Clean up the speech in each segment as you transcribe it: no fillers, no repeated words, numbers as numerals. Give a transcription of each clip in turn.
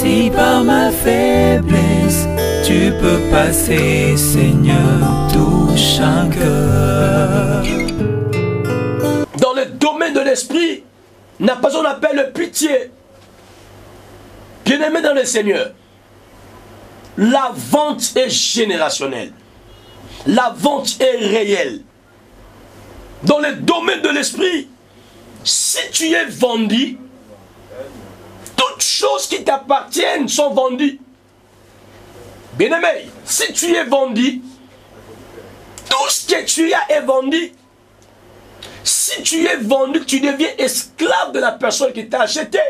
Si par ma faiblesse tu peux passer, Seigneur, touche un cœur. Dans le domaine de l'esprit, n'a pas on appelle pitié. Bien-aimé dans le Seigneur, la vente est générationnelle. La vente est réelle. Dans le domaine de l'esprit, si tu es vendu, toutes choses qui t'appartiennent sont vendues. Bien-aimé, si tu es vendu, tout ce que tu as est vendu. Si tu es vendu, tu deviens esclave de la personne qui t'a acheté.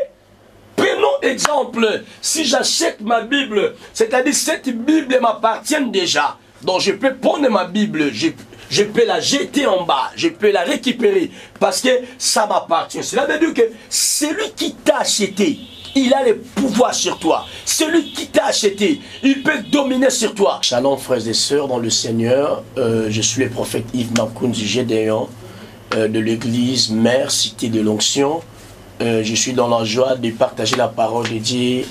Prenons exemple, si j'achète ma Bible, c'est-à-dire cette Bible m'appartient déjà. Donc je peux prendre ma Bible, je peux la jeter en bas, je peux la récupérer parce que ça m'appartient. Cela veut dire que celui qui t'a acheté, il a le pouvoir sur toi. Celui qui t'a acheté, il peut dominer sur toi. Shalom frères et sœurs dans le Seigneur, je suis le prophète Yves Makounzi Gédéon de l'église Mère Cité de l'Onction. Je suis dans la joie de partager la parole dédiée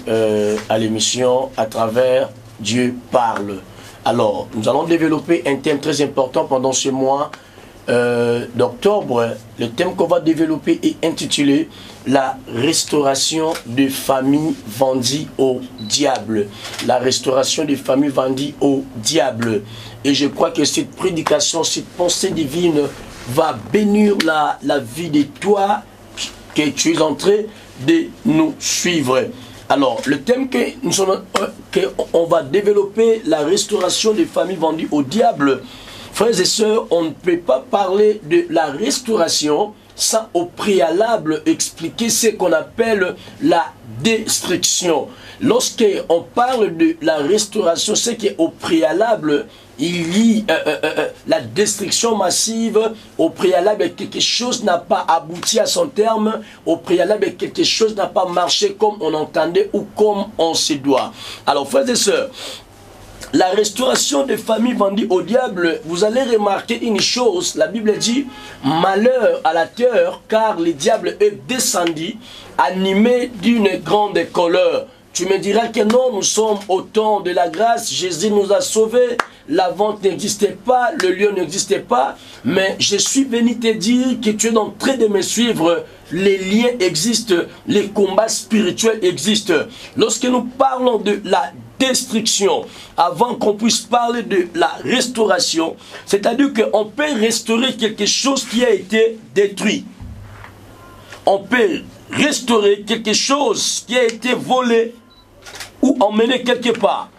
à l'émission à travers Dieu parle. Alors, nous allons développer un thème très important pendant ce mois d'octobre. Le thème qu'on va développer est intitulé « La restauration des familles vendues au diable ». La restauration des familles vendues au diable. Et je crois que cette prédication, cette pensée divine va bénir la vie de toi que tu es en train de nous suivre. Alors, le thème qu'on va développer, la restauration des familles vendues au diable. Frères et sœurs, on ne peut pas parler de la restauration sans au préalable expliquer ce qu'on appelle la destruction. Lorsqu'on parle de la restauration, c'est qu'au préalable, il y a la destruction massive. Au préalable, quelque chose n'a pas abouti à son terme. Au préalable, quelque chose n'a pas marché comme on entendait ou comme on se doit. Alors, frères et sœurs, la restauration des familles vendues au diable, vous allez remarquer une chose. La Bible dit, malheur à la terre, car le diable est descendu, animé d'une grande colère. Tu me diras que non, nous sommes au temps de la grâce, Jésus nous a sauvés, la vente n'existait pas, le lieu n'existait pas, mais je suis venu te dire que tu es en train de me suivre, les liens existent, les combats spirituels existent. Lorsque nous parlons de la destruction, avant qu'on puisse parler de la restauration, c'est-à-dire qu'on peut restaurer quelque chose qui a été détruit. On peut restaurer quelque chose qui a été volé ou emmené quelque part.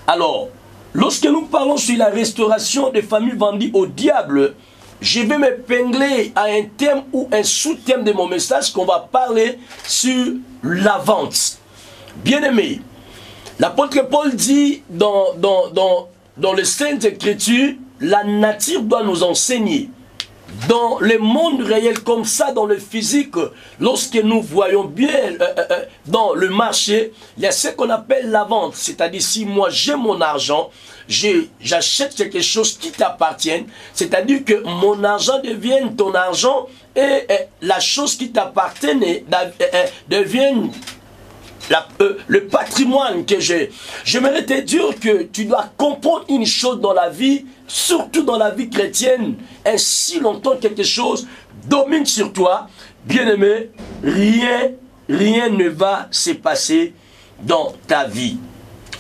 Alors, lorsque nous parlons sur la restauration des familles vendues au diable, je vais m'épingler à un thème ou un sous-thème de mon message qu'on va parler sur la vente. Bien-aimé, l'apôtre Paul dit dans les Saintes Écritures, la nature doit nous enseigner. Dans le monde réel comme ça, dans le physique, lorsque nous voyons bien dans le marché, il y a ce qu'on appelle la vente. C'est-à-dire si moi j'ai mon argent, j'achète quelque chose qui t'appartient, c'est-à-dire que mon argent devienne ton argent et la chose qui t'appartient devienne le patrimoine que j'ai. J'aimerais te dire que tu dois comprendre une chose dans la vie, surtout dans la vie chrétienne, ainsi longtemps quelque chose domine sur toi, bien-aimé, rien ne va se passer dans ta vie.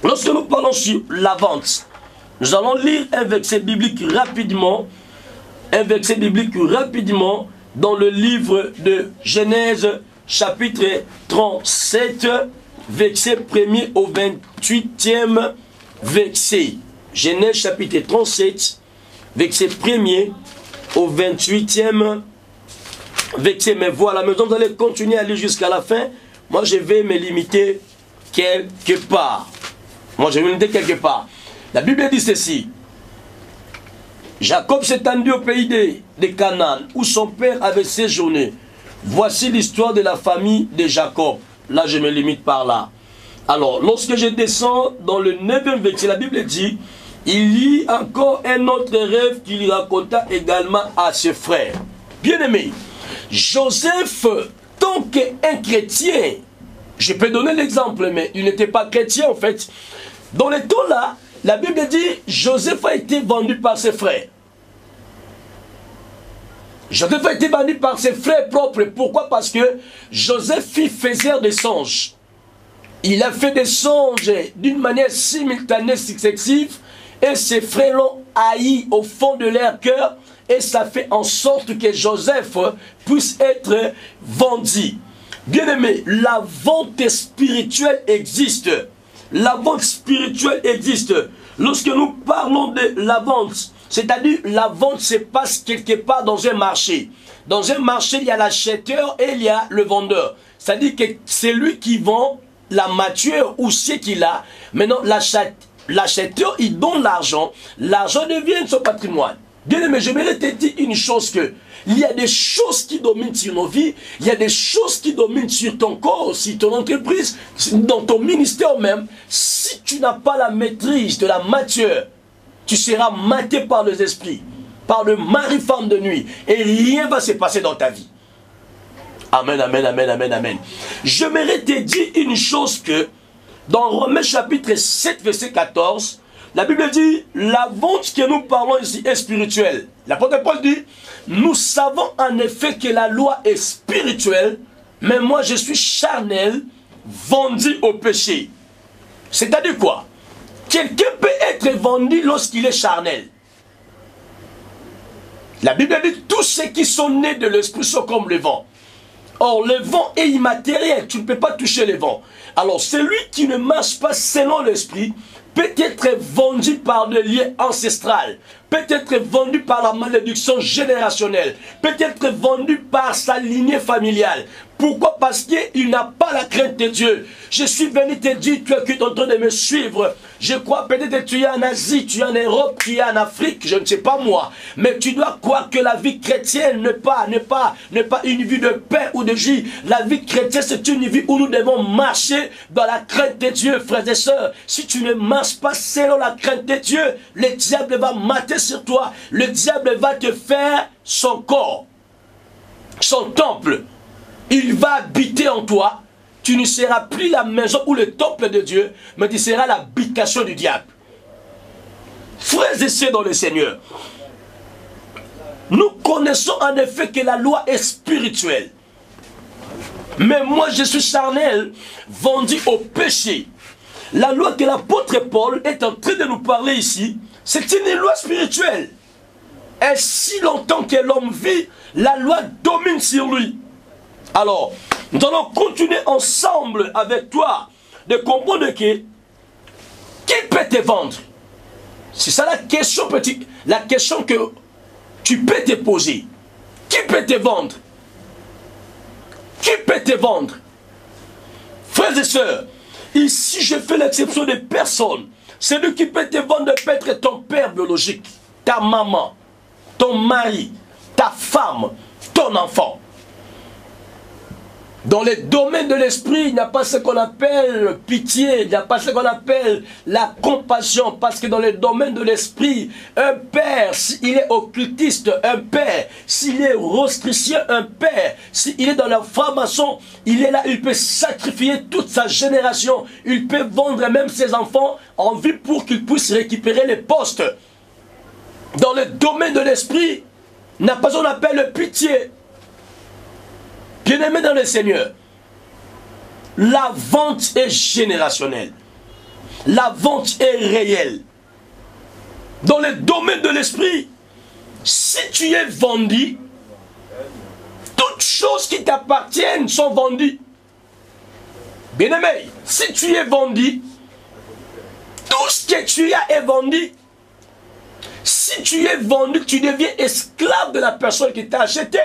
Lorsque nous parlons sur la vente, nous allons lire un verset biblique rapidement, dans le livre de Genèse, chapitre 37, verset 1er au 28e verset. Genèse chapitre 37, verset 1er au 28e verset. Mais voilà, maintenant vous allez continuer à lire jusqu'à la fin. Moi je vais me limiter quelque part. La Bible dit ceci. Jacob s'est rendu au pays de Canaan, où son père avait séjourné. Voici l'histoire de la famille de Jacob. Là, je me limite par là. Alors, lorsque je descends dans le 9e verset, la Bible dit, il y a encore un autre rêve qu'il raconta également à ses frères. Bien-aimé, Joseph, tant qu'un chrétien, Je peux donner l'exemple, mais il n'était pas chrétien en fait. Dans les temps là, la Bible dit, Joseph a été vendu par ses frères. Joseph a été vendu par ses frères propres. Pourquoi? Parce que Joseph fit faiseur des songes. Il a fait des songes d'une manière simultanée, successive, et ses frères l'ont haï au fond de leur cœur, et ça fait en sorte que Joseph puisse être vendu. Bien-aimé, la vente spirituelle existe. La vente spirituelle existe. Lorsque nous parlons de la vente, c'est-à-dire la vente se passe quelque part dans un marché. Dans un marché, il y a l'acheteur et il y a le vendeur. C'est-à-dire que c'est lui qui vend la matière ou ce qu'il a. Maintenant, l'acheteur, il donne l'argent. L'argent devient son patrimoine. Bien aimé, j'aimerais te dire une chose que il y a des choses qui dominent sur nos vies, il y a des choses qui dominent sur ton corps, sur ton entreprise, dans ton ministère même. Si tu n'as pas la maîtrise de la matière, tu seras maté par les esprits, par le mari-femme de nuit, et rien ne va se passer dans ta vie. Amen, amen, amen, amen, amen. J'aimerais te dire une chose que, dans Romains chapitre 7, verset 14, la Bible dit, la vente que nous parlons ici est spirituelle. L'apôtre Paul dit, nous savons en effet que la loi est spirituelle, mais moi je suis charnel, vendu au péché. C'est-à-dire quoi? Quelqu'un peut être vendu lorsqu'il est charnel. La Bible dit, tous ceux qui sont nés de l'esprit sont comme le vent. Or, le vent est immatériel, tu ne peux pas toucher le vent. Alors, celui qui ne marche pas selon l'esprit peut être vendu par des liens ancestrales, peut être vendu par la malédiction générationnelle, peut être vendu par sa lignée familiale. Pourquoi? Parce qu'il n'a pas la crainte de Dieu. Je suis venu te dire, tu es en train de me suivre. Je crois peut-être que tu es en Asie, tu es en Europe, tu es en Afrique, je ne sais pas moi. Mais tu dois croire que la vie chrétienne n'est pas une vie de paix ou de joie. La vie chrétienne, c'est une vie où nous devons marcher dans la crainte de Dieu, frères et sœurs. Si tu ne marches pas selon la crainte de Dieu, le diable va mater sur toi. Le diable va te faire son corps, son temple. Il va habiter en toi. Tu ne seras plus la maison ou le temple de Dieu, mais tu seras l'habitation du diable. Frères et sœurs dans le Seigneur, nous connaissons en effet que la loi est spirituelle. Mais moi je suis charnel, vendu au péché. La loi que l'apôtre Paul est en train de nous parler ici, c'est une loi spirituelle. Et si longtemps que l'homme vit, la loi domine sur lui. Alors, nous allons continuer ensemble avec toi de comprendre que qui peut te vendre? C'est ça la question, la question que tu peux te poser. Qui peut te vendre? Qui peut te vendre? Frères et sœurs, ici je fais l'exception de personne. Celui qui peut te vendre peut être ton père biologique, ta maman, ton mari, ta femme, ton enfant. Dans les domaines de l'esprit, il n'y a pas ce qu'on appelle pitié, il n'y a pas ce qu'on appelle la compassion, parce que dans les domaines de l'esprit, un père, s'il est occultiste, un père, s'il est rostricien, un père, s'il est dans la franc-maçon, il est là, il peut sacrifier toute sa génération, il peut vendre même ses enfants en vue pour qu'ils puissent récupérer les postes. Dans le domaine de l'esprit, il n'y a pas ce qu'on appelle pitié. Bien-aimé dans le Seigneur, la vente est générationnelle. La vente est réelle. Dans le domaine de l'esprit, si tu es vendu, toutes choses qui t'appartiennent sont vendues. Bien-aimé, si tu es vendu, tout ce que tu as est vendu. Si tu es vendu, tu deviens esclave de la personne qui t'a acheté.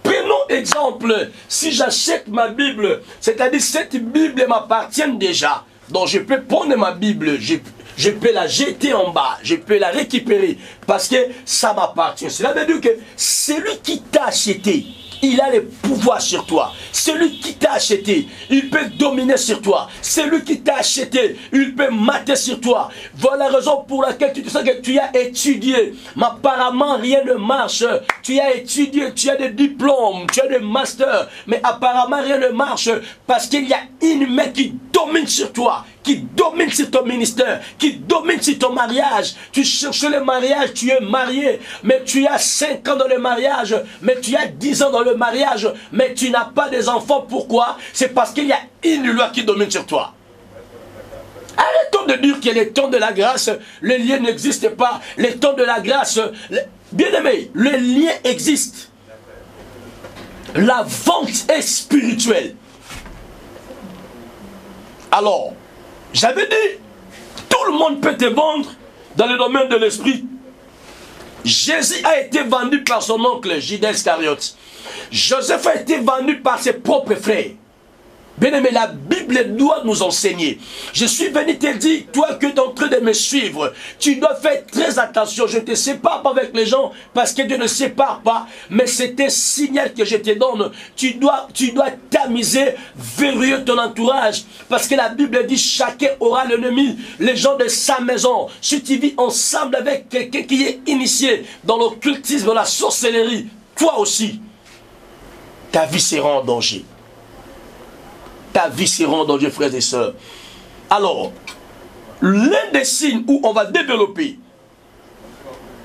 Prenons exemple, si j'achète ma Bible, c'est-à-dire cette Bible m'appartient déjà. Donc je peux prendre ma Bible, je peux la jeter en bas, je peux la récupérer parce que ça m'appartient. Cela veut dire que celui qui t'a acheté, il a le pouvoir sur toi. Celui qui t'a acheté, il peut dominer sur toi. Celui qui t'a acheté, il peut mater sur toi. Voilà la raison pour laquelle tu te sens que tu as étudié. Mais apparemment, rien ne marche. Tu as étudié, tu as des diplômes, tu as des masters. Mais apparemment, rien ne marche parce qu'il y a une main qui domine sur toi, qui domine sur ton ministère, qui domine sur ton mariage. Tu cherches le mariage, tu es marié, mais tu as 5 ans dans le mariage, mais tu as 10 ans dans le mariage, mais tu n'as pas des enfants. Pourquoi? C'est parce qu'il y a une loi qui domine sur toi. Arrêtons de dire que les temps de la grâce, le lien n'existe pas. Les temps de la grâce, bien aimé, le lien existe. La vente est spirituelle. Alors, j'avais dit, tout le monde peut te vendre dans le domaine de l'esprit. Jésus a été vendu par son oncle Judas Iscariote. Joseph a été vendu par ses propres frères. Bien aimé, la Bible doit nous enseigner. Je suis venu te dire, toi que tu es en train de me suivre, tu dois faire très attention. Je ne te sépare pas avec les gens parce que Dieu ne sépare pas, mais c'est un signal que je te donne. Tu dois tamiser, verrouiller ton entourage, parce que la Bible dit chacun aura l'ennemi, les gens de sa maison. Si tu vis ensemble avec quelqu'un qui est initié dans l'occultisme, dans la sorcellerie, toi aussi, ta vie sera en danger. Ta vie sera en danger, frères et sœurs. Alors, l'un des signes où on va développer,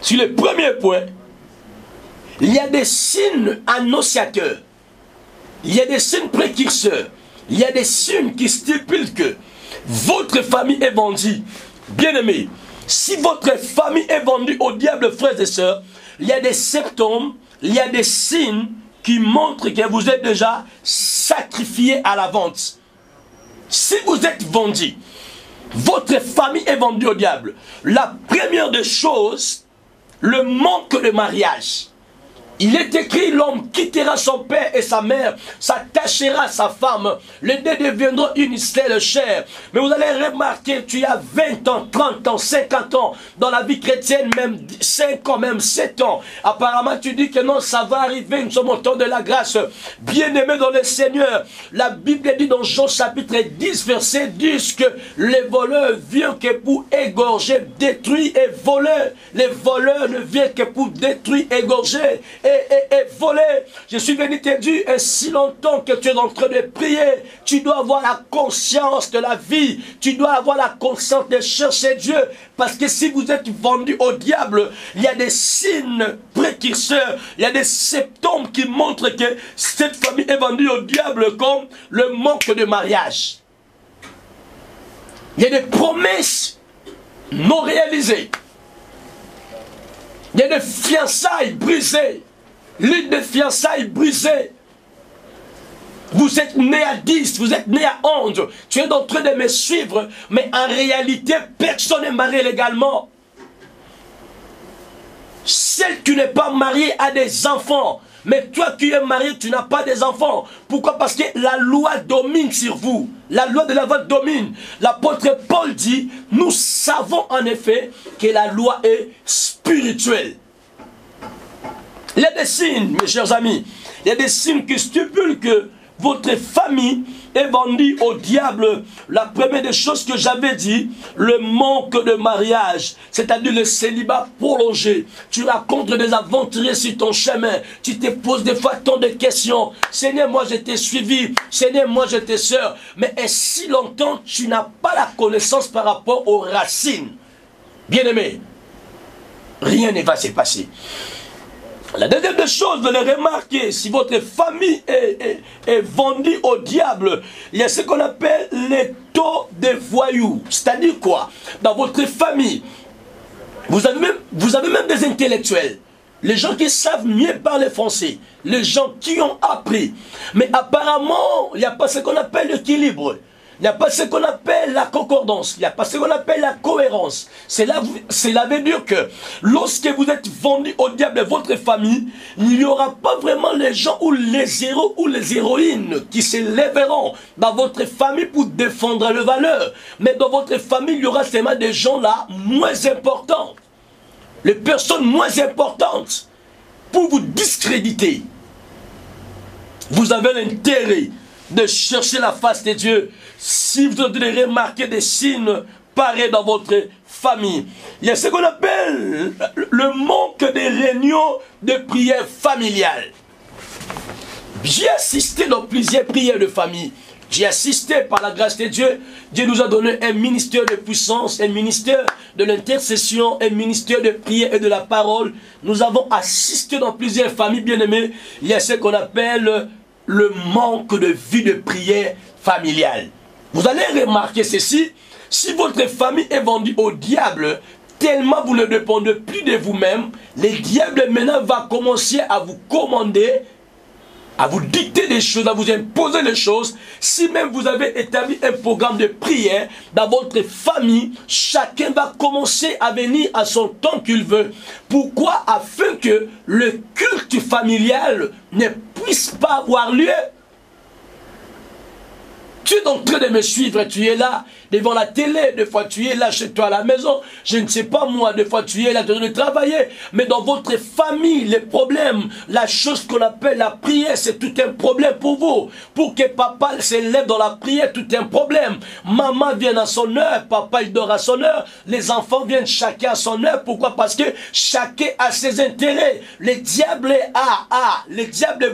sur le premier point, il y a des signes annonciateurs, il y a des signes précurseurs, il y a des signes qui stipulent que votre famille est vendue. Bien-aimé, si votre famille est vendue au diable, frères et sœurs, il y a des symptômes, il y a des signes qui montre que vous êtes déjà sacrifié à la vente. Si vous êtes vendu, votre famille est vendue au diable. La première des choses, le manque de mariage. Il est écrit, l'homme quittera son père et sa mère, s'attachera à sa femme, les deux deviendront une seule chair. Mais vous allez remarquer, tu as 20 ans, 30 ans, 50 ans, dans la vie chrétienne, même 5 ans, même 7 ans. Apparemment, tu dis que non, ça va arriver, nous sommes au temps de la grâce. Bien-aimé dans le Seigneur, la Bible dit dans Jean chapitre 10, verset 10, que les voleurs viennent que pour égorger, détruire et voler. Les voleurs ne viennent que pour détruire, égorger et voler. Je suis venu te dire, ainsi longtemps que tu es en train de prier, tu dois avoir la conscience de la vie, tu dois avoir la conscience de chercher Dieu, parce que si vous êtes vendu au diable, il y a des signes précurseurs, il y a des symptômes qui montrent que cette famille est vendue au diable, comme le manque de mariage. Il y a des promesses non réalisées. Il y a des fiançailles brisées. L'une des fiançailles brisées. Vous êtes né à 10, vous êtes né à 11. Tu es en train de me suivre, mais en réalité, personne n'est marié légalement. Celle qui n'est pas mariée a des enfants. Mais toi qui es marié, tu n'as pas des enfants. Pourquoi? Parce que la loi domine sur vous. La loi de la vente domine. L'apôtre Paul dit, nous savons en effet que la loi est spirituelle. Il y a des signes, mes chers amis. Il y a des signes qui stipulent que votre famille est vendue au diable. La première des choses que j'avais dit, le manque de mariage, c'est-à-dire le célibat prolongé. Tu rencontres des aventuriers sur ton chemin. Tu te poses des fois tant de questions. Seigneur, moi je t'ai suivi. Seigneur, moi je t'ai sœur. Mais si longtemps tu n'as pas la connaissance par rapport aux racines, bien-aimé, rien ne va se passer. La deuxième des choses, vous allez remarquer, si votre famille est vendue au diable, il y a ce qu'on appelle les taux de voyous. C'est-à-dire quoi? Dans votre famille, vous avez même des intellectuels. Les gens qui savent mieux parler français. Les gens qui ont appris. Mais apparemment, il n'y a pas ce qu'on appelle l'équilibre. Il n'y a pas ce qu'on appelle la concordance. Il n'y a pas ce qu'on appelle la cohérence. Cela veut dire que lorsque vous êtes vendu au diable de votre famille, il n'y aura pas vraiment les gens ou les héros ou les héroïnes qui se lèveront dans votre famille pour défendre les valeurs. Mais dans votre famille, il y aura seulement des gens là moins importants. Les personnes moins importantes pour vous discréditer. vous avez l'intérêt de chercher la face de Dieu. Si vous devez remarquer des signes pareils dans votre famille, il y a ce qu'on appelle le manque de réunions de prière familiale. J'ai assisté dans plusieurs prières de famille. J'ai assisté par la grâce de Dieu. Dieu nous a donné un ministère de puissance, un ministère de l'intercession, un ministère de prière et de la parole. Nous avons assisté dans plusieurs familles bien-aimées. Il y a ce qu'on appelle le manque de vie de prière familiale. Vous allez remarquer ceci. Si votre famille est vendue au diable, tellement vous ne dépendez plus de vous-même, le diable maintenant va commencer à vous commander, à vous dicter des choses, à vous imposer des choses. Si même vous avez établi un programme de prière dans votre famille, chacun va commencer à venir à son temps qu'il veut. Pourquoi? Afin que le culte familial ne puisse pas avoir lieu. Tu es en train de me suivre, tu es là devant la télé, des fois tu es là chez toi à la maison, je ne sais pas moi, des fois tu es là en train de travailler, mais dans votre famille, les problèmes, la chose qu'on appelle la prière, c'est tout un problème pour vous. Pour que papa s'élève dans la prière, tout un problème. Maman vient à son heure, papa il dort à son heure, les enfants viennent chacun à son heure. Pourquoi? Parce que chacun a ses intérêts. Le diable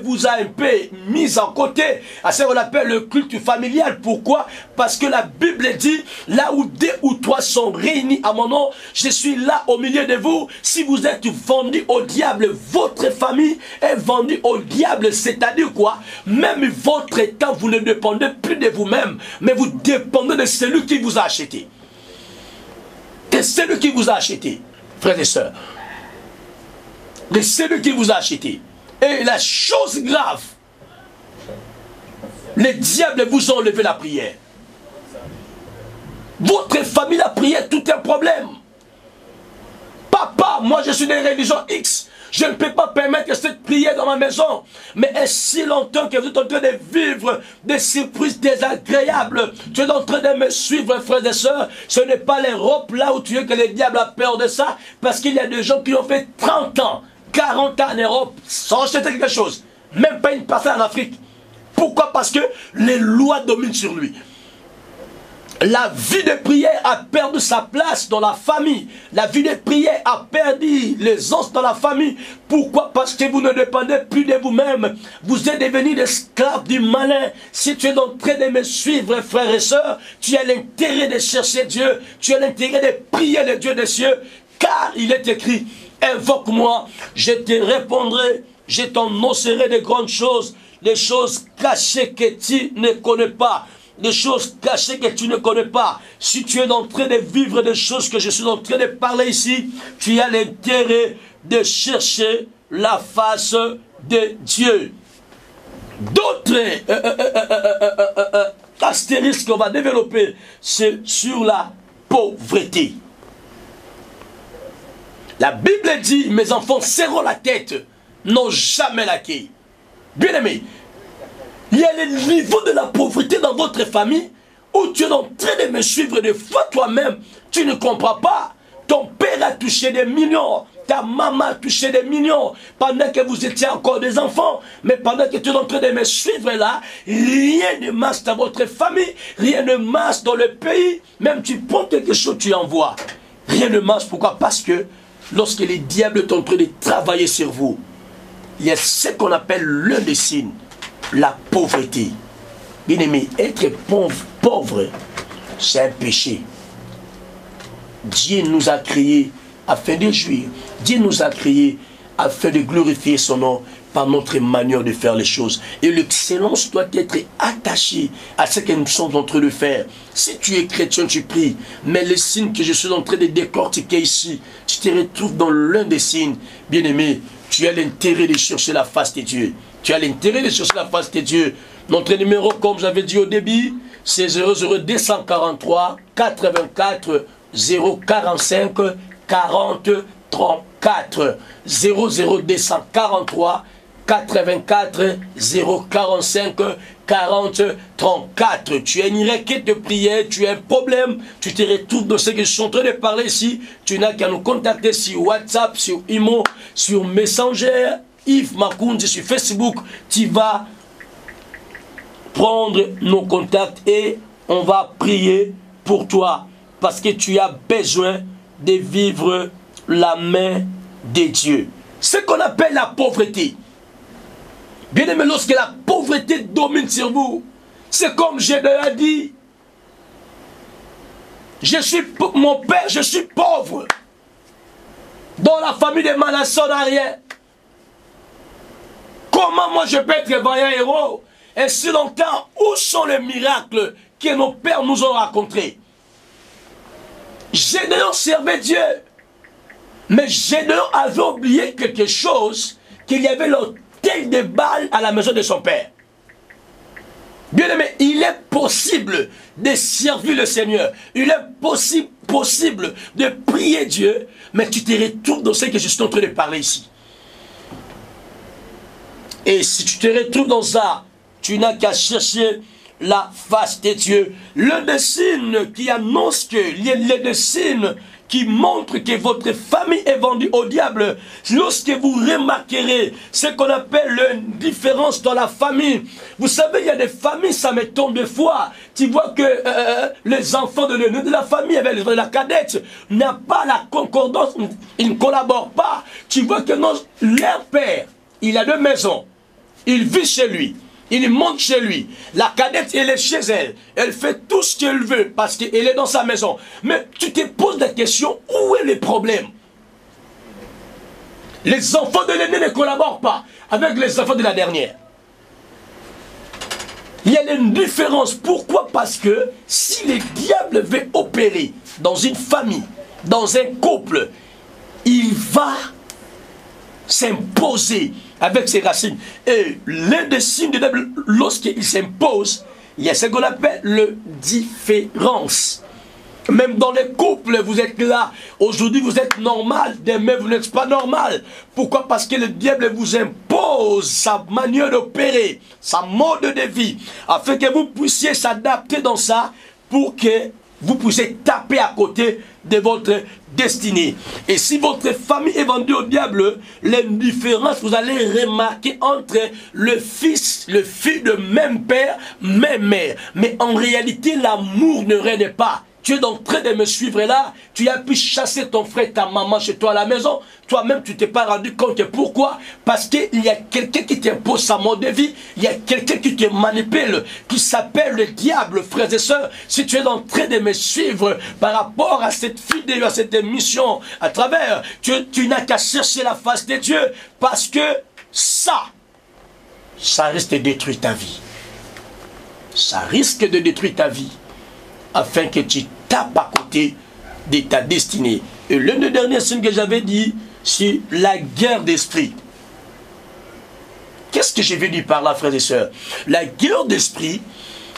vous a un peu mis en côté à ce qu'on appelle le culte familial. Pourquoi? Parce que la Bible dit, là où 2 ou 3 sont réunis à mon nom, je suis là au milieu de vous. Si vous êtes vendus au diable, votre famille est vendue au diable. C'est-à-dire quoi? Même votre temps, vous ne dépendez plus de vous-même, mais vous dépendez de celui qui vous a acheté. De celui qui vous a acheté, frères et sœurs. De celui qui vous a acheté. Et la chose grave, les diables vous ont enlevé la prière. Votre famille, la prière, tout un problème. Papa, moi je suis d'une religion X. Je ne peux pas permettre cette prière dans ma maison. Mais est-ce si longtemps que vous êtes en train de vivre des surprises désagréables? Tu es en train de me suivre, frères et sœurs. Ce n'est pas l'Europe là où tu es que le diable a peur de ça. Parce qu'il y a des gens qui ont fait 30 ans, 40 ans en Europe sans acheter quelque chose. Même pas une partie en Afrique. Pourquoi? Parce que les lois dominent sur lui. La vie de prière a perdu sa place dans la famille. La vie de prière a perdu l'aisance dans la famille. Pourquoi? Parce que vous ne dépendez plus de vous-même. Vous êtes devenus l'esclave du malin. Si tu es en train de me suivre, frères et sœurs, tu as l'intérêt de chercher Dieu. Tu as l'intérêt de prier le Dieu des cieux. Car il est écrit, invoque-moi, je te répondrai, je t'annoncerai de grandes choses, les choses cachées que tu ne connais pas. Des choses cachées que tu ne connais pas. Si tu es en train de vivre des choses que je suis en train de parler ici, tu as l'intérêt de chercher la face de Dieu. D'autres astérisques qu'on va développer, c'est sur la pauvreté. La Bible dit, mes enfants serrons la tête, n'ont jamais la queue. Bien aimé, il y a le niveau de la pauvreté dans votre famille où tu es en train de me suivre des fois toi-même. Tu ne comprends pas. Ton père a touché des millions. Ta maman a touché des millions pendant que vous étiez encore des enfants. Mais pendant que tu es en train de me suivre là, rien ne marche dans votre famille. Rien ne marche dans le pays. Même tu prends quelque chose, tu envoies. Rien ne marche. Pourquoi? Parce que lorsque les diables sont en train de travailler sur vous, il y a ce qu'on appelle l'un des signes. La pauvreté. Bien aimé, être pauvre, c'est un péché. Dieu nous a créés afin de jouir. Dieu nous a créés afin de glorifier son nom par notre manière de faire les choses. Et l'excellence doit être attachée à ce que nous sommes en train de faire. Si tu es chrétien, tu pries. Mais les signes que je suis en train de décortiquer ici, tu te retrouves dans l'un des signes. Bien aimé, tu as l'intérêt de chercher la face de Dieu. Tu as l'intérêt de chercher la face de Dieu. Notre numéro, comme j'avais dit au début, c'est 00243 84 045 40 34. 00243 84 045 40 34. Tu as une requête de prière, tu as un problème, tu te retrouves dans ce que je suis en train de parler ici. Tu n'as qu'à nous contacter sur WhatsApp, sur Imo, sur Messenger, Yves Makundi, sur Facebook. Tu vas prendre nos contacts et on va prier pour toi parce que tu as besoin de vivre la main de Dieu. Ce qu'on appelle la pauvreté. Bien aimé, lorsque la pauvreté domine sur vous, c'est comme Gédéon a dit, mon père, je suis pauvre. Dans la famille de Manassé, on n'a rien. Comment moi je peux être vaillant héros? Et si longtemps, où sont les miracles que nos pères nous ont racontés? Gédéon servait Dieu. Mais Gédéon avait oublié quelque chose, qu'il y avait l'autel de Baal à la maison de son père. Bien aimé, il est possible de servir le Seigneur. Il est possible de prier Dieu, mais tu te retrouves dans ce que je suis en train de parler ici. Et si tu te retrouves dans ça, tu n'as qu'à chercher la face de Dieu. L'un des signes qui annonce que, l'un des signes qui montre que votre famille est vendue au diable, lorsque vous remarquerez ce qu'on appelle une différence dans la famille. Vous savez, il y a des familles, ça m'étonne des fois. Tu vois que les enfants de la famille avec la cadette n'ont pas la concordance, ils ne collaborent pas. Tu vois que leur père, il a 2 maisons. Il vit chez lui. Il monte chez lui. La cadette, elle est chez elle. Elle fait tout ce qu'elle veut parce qu'elle est dans sa maison. Mais tu te poses la question, où est le problème? Les enfants de l'aîné ne collaborent pas avec les enfants de la dernière. Il y a une différence. Pourquoi? Parce que si le diable veut opérer dans une famille, dans un couple, il va s'imposer avec ses racines. Et l'un des signes du diable, lorsqu'il s'impose, il y a ce qu'on appelle le différence. Même dans les couples, vous êtes là. Aujourd'hui, vous êtes normal. Demain, vous n'êtes pas normal. Pourquoi? Parce que le diable vous impose sa manière d'opérer, sa mode de vie, afin que vous puissiez s'adapter dans ça pour que vous puissiez taper à côté de votre destinée. Et si votre famille est vendue au diable, l'indifférence, vous allez remarquer entre le fils de même père, même mère. Mais en réalité, l'amour ne règne pas. Tu es en train de me suivre là, tu as pu chasser ton frère, ta maman chez toi à la maison, toi-même tu t'es pas rendu compte. Pourquoi? Parce qu'il y a quelqu'un qui t'impose sa mode de vie, il y a quelqu'un qui te manipule, qui s'appelle le diable, frères et sœurs. Si tu es en train de me suivre par rapport à cette vidéo, à cette émission, à travers, tu n'as qu'à chercher la face de Dieu, parce que ça risque de détruire ta vie. Ça risque de détruire ta vie, afin que tu tapes à côté de ta destinée. Et l'un des derniers signes que j'avais dit, c'est la guerre d'esprit. Qu'est-ce que je veux dire par là, frères et sœurs? La guerre d'esprit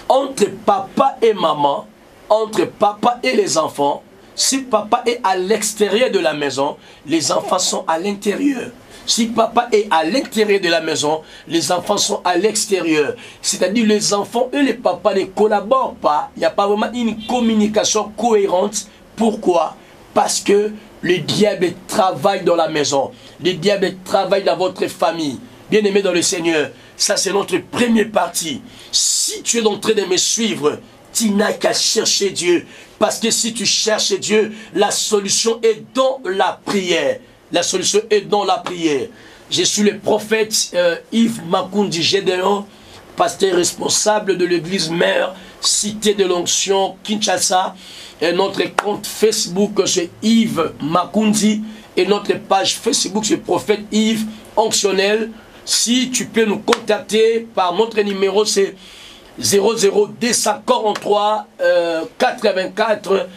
entre papa et maman, entre papa et les enfants. Si papa est à l'extérieur de la maison, les enfants sont à l'intérieur. Si papa est à l'intérieur de la maison, les enfants sont à l'extérieur. C'est-à-dire les enfants et les papas ne collaborent pas. Il n'y a pas vraiment une communication cohérente. Pourquoi? Parce que le diable travaille dans la maison. Le diable travaille dans votre famille. Bien-aimés dans le Seigneur, ça c'est notre première partie. Si tu es en train de me suivre, tu n'as qu'à chercher Dieu. Parce que si tu cherches Dieu, la solution est dans la prière. La solution est dans la prière. Je suis le prophète Yves Makundi Gédéon, pasteur responsable de l'église mère, cité de l'onction Kinshasa. Et notre compte Facebook c'est Yves Makundi. Et notre page Facebook c'est prophète Yves Onctionnel. Si tu peux nous contacter par notre numéro, c'est 00243 84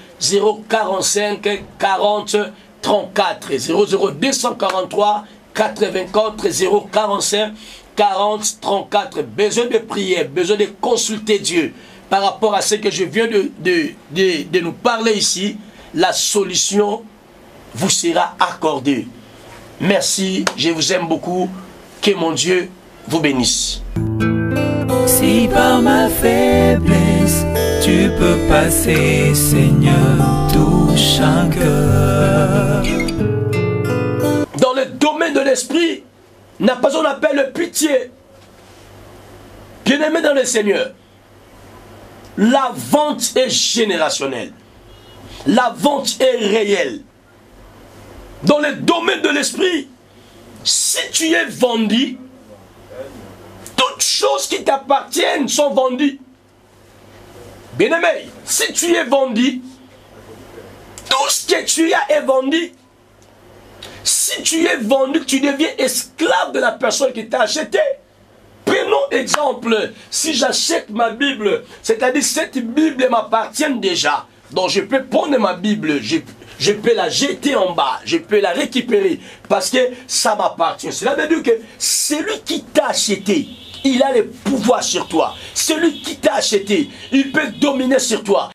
045 40 34 00243 84 045 40 34. Besoin de prier, besoin de consulter Dieu par rapport à ce que je viens de nous parler ici. La solution vous sera accordée. Merci, je vous aime beaucoup. Que mon Dieu vous bénisse. Si par ma faiblesse tu peux passer, Seigneur, touche un cœur. Dans le domaine de l'esprit, n'a pas on appelle pitié. Bien-aimé dans le Seigneur, la vente est générationnelle. La vente est réelle. Dans le domaine de l'esprit, si tu es vendu, toutes choses qui t'appartiennent sont vendues. Bien-aimé, si tu es vendu, tout ce que tu as est vendu. Si tu es vendu, tu deviens esclave de la personne qui t'a acheté. Prenons exemple, si j'achète ma Bible, c'est-à-dire cette Bible m'appartient déjà. Donc je peux prendre ma Bible, je peux la jeter en bas, je peux la récupérer parce que ça m'appartient. Cela veut dire que celui qui t'a acheté, il a le pouvoir sur toi. Celui qui t'a acheté, il peut dominer sur toi.